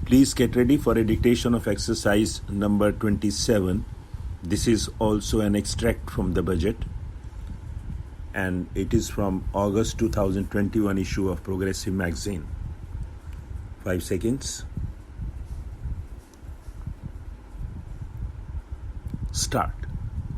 Please get ready for a dictation of exercise number 27. This is also an extract from the budget, and it is from August 2021 issue of Progressive Magazine. 5 seconds. Start.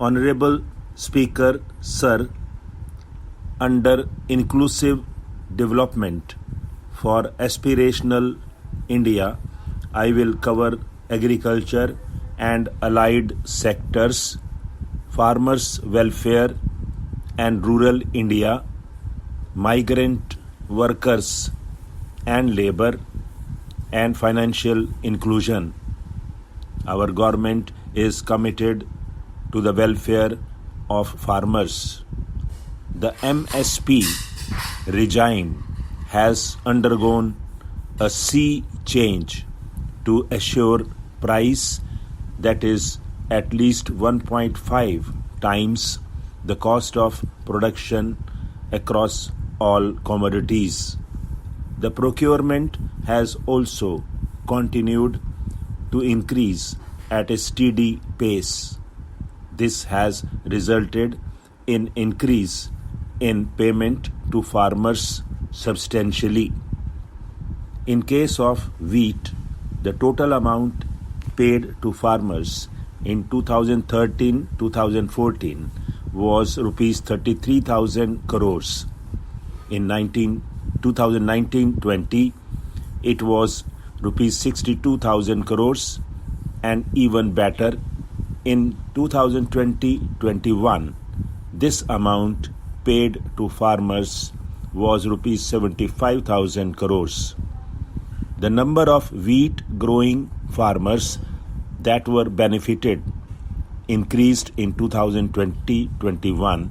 Honorable Speaker, Sir, under Inclusive Development for Aspirational India, I will cover agriculture and allied sectors, farmers' welfare and rural India, migrant workers and labor, and financial inclusion. Our government is committed to the welfare of farmers. The MSP regime has undergone a sea change to assure price that is at least 1.5 times the cost of production across all commodities. The procurement has also continued to increase at a steady pace. This has resulted in increase in payment to farmers substantially. In case of wheat, the total amount paid to farmers in 2013-2014 was rupees 33,000 crores. In 2019-20, it was rupees 62,000 crores, and even better, in 2020-21, this amount paid to farmers was rupees 75,000 crores. The number of wheat growing farmers that were benefited increased in 2020-21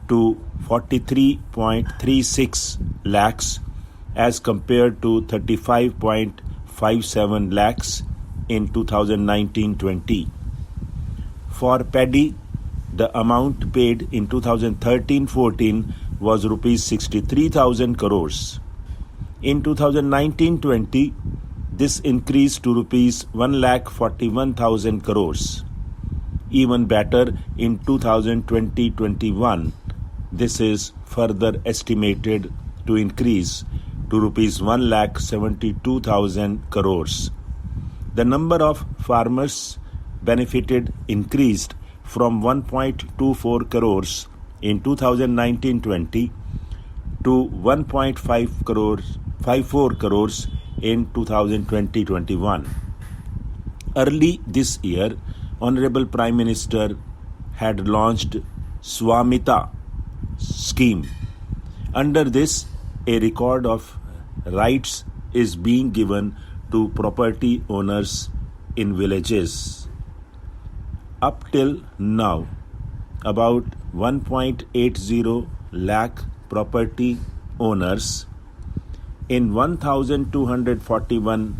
to 43.36 lakhs as compared to 35.57 lakhs in 2019-20. For paddy, the amount paid in 2013-14 was rupees 63,000 crores. In 2019-20, this increased to rupees 1,41,000 crores. Even better, in 2020-21, this is further estimated to increase to rupees 1,72,000 crores. The number of farmers benefited increased from 1.24 crores in 2019-20 to 1.54 crores in 2020-21. Early this year, Honorable Prime Minister had launched Swamita scheme. Under this, a record of rights is being given to property owners in villages. Up till now, about 1.80 lakh property owners in 1,241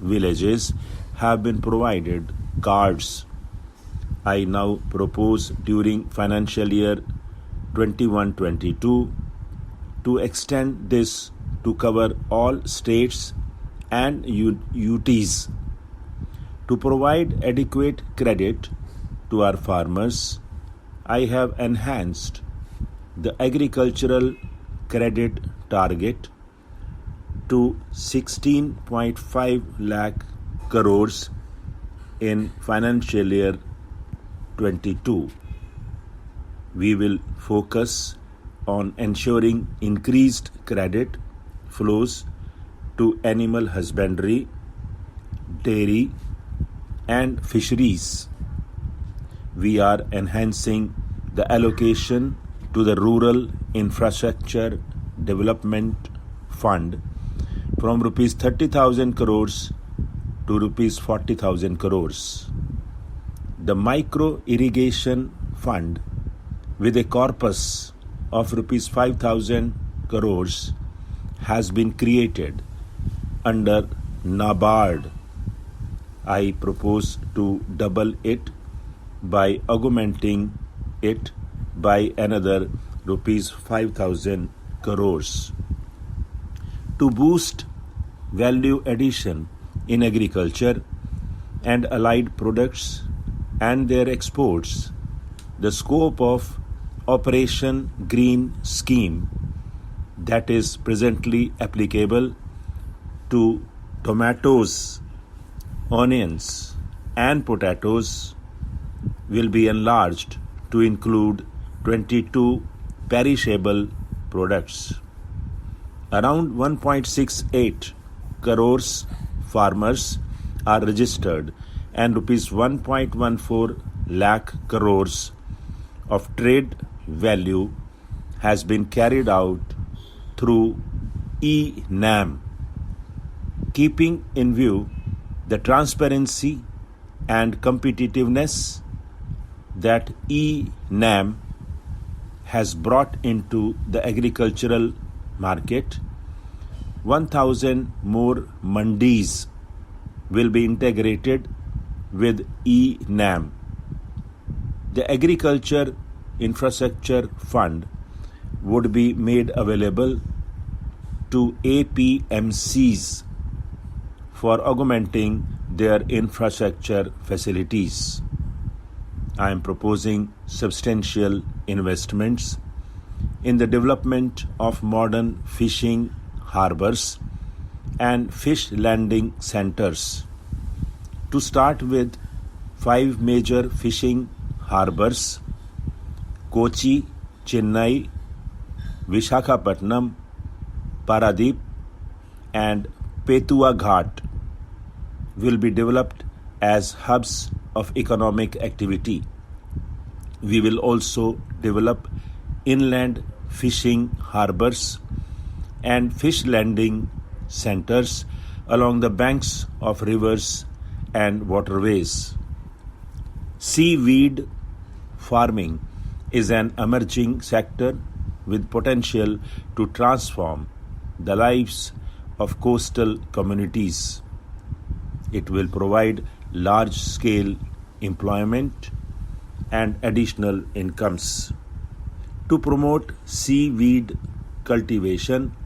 villages have been provided cards. I now propose during financial year 21-22 to extend this to cover all states and UTs. To provide adequate credit to our farmers, I have enhanced the agricultural credit target to 16.5 lakh crores in financial year 22. We will focus on ensuring increased credit flows to animal husbandry, dairy, and fisheries. We are enhancing the allocation to the Rural Infrastructure Development Fund from rupees 30,000 crores to rupees 40,000 crores. The Micro Irrigation Fund, with a corpus of rupees 5,000 crores, has been created under NABARD. I propose to double it by augmenting it by another rupees 5,000 crores. To boost value addition in agriculture and allied products and their exports, the scope of Operation Green Scheme that is presently applicable to tomatoes, onions, and potatoes will be enlarged to include 22 perishable products. Around 1.68 crores farmers are registered and rupees 1.14 lakh crores of trade value has been carried out through e-NAM, keeping in view the transparency and competitiveness that e-NAM has brought into the agricultural market. 1,000 more mandis will be integrated with e-NAM. The Agriculture Infrastructure Fund would be made available to APMCs for augmenting their infrastructure facilities. I am proposing substantial investments in the development of modern fishing harbors and fish landing centers. To start with, 5 major fishing harbors, Kochi, Chennai, Visakhapatnam, Paradip, and Petua Ghat will be developed as hubs of economic activity. We will also develop inland fishing harbors and fish landing centers along the banks of rivers and waterways. Seaweed farming is an emerging sector with potential to transform the lives of coastal communities. It will provide large-scale employment and additional incomes. To promote seaweed cultivation,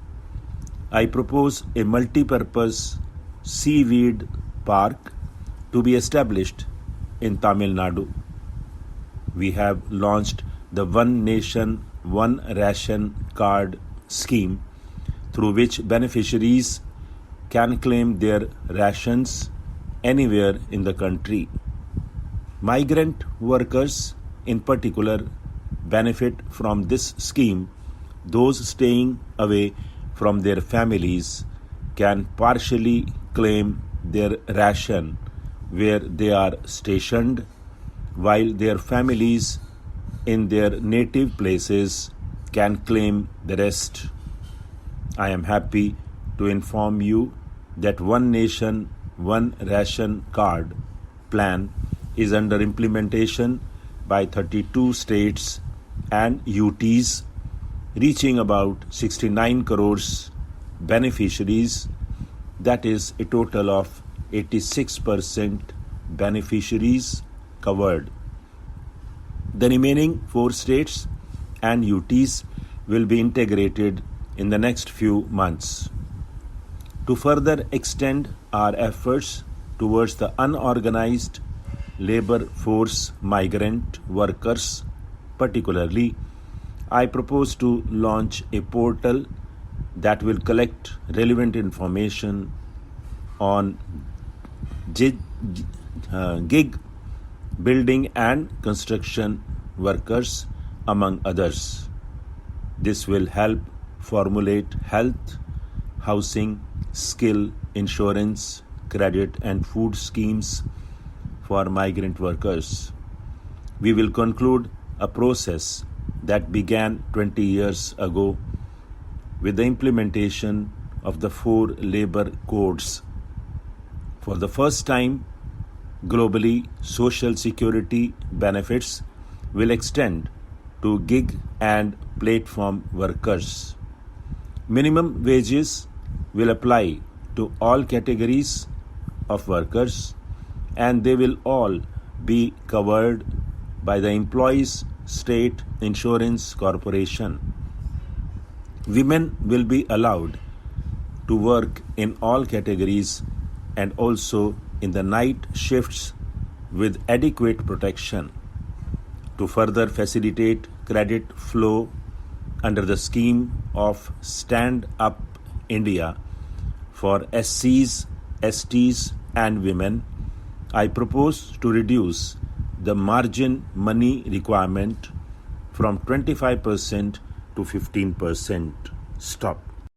I propose a multi-purpose seaweed park to be established in Tamil Nadu. We have launched the One Nation, One Ration card scheme through which beneficiaries can claim their rations anywhere in the country. Migrant workers in particular benefit from this scheme. Those staying away from their families can partially claim their ration where they are stationed, while their families in their native places can claim the rest. I am happy to inform you that One Nation, One Ration card plan is under implementation by 32 states and UTs, reaching about 69 crores beneficiaries. That is a total of 86% beneficiaries covered. The remaining 4 states and UTs will be integrated in the next few months. To further extend our efforts towards the unorganized labor force migrant workers particularly, I propose to launch a portal that will collect relevant information on gig building and construction workers, among others. This will help formulate health, housing, skill, insurance, credit, and food schemes for migrant workers. We will conclude a process that began 20 years ago with the implementation of the 4 labor codes. For the first time, globally, social security benefits will extend to gig and platform workers. Minimum wages will apply to all categories of workers, and they will all be covered by the Employees State Insurance Corporation. Women will be allowed to work in all categories and also in the night shifts with adequate protection to further facilitate credit flow under the scheme of Stand Up India for SCs, STs and women, I propose to reduce the margin money requirement from 25% to 15%. Stop.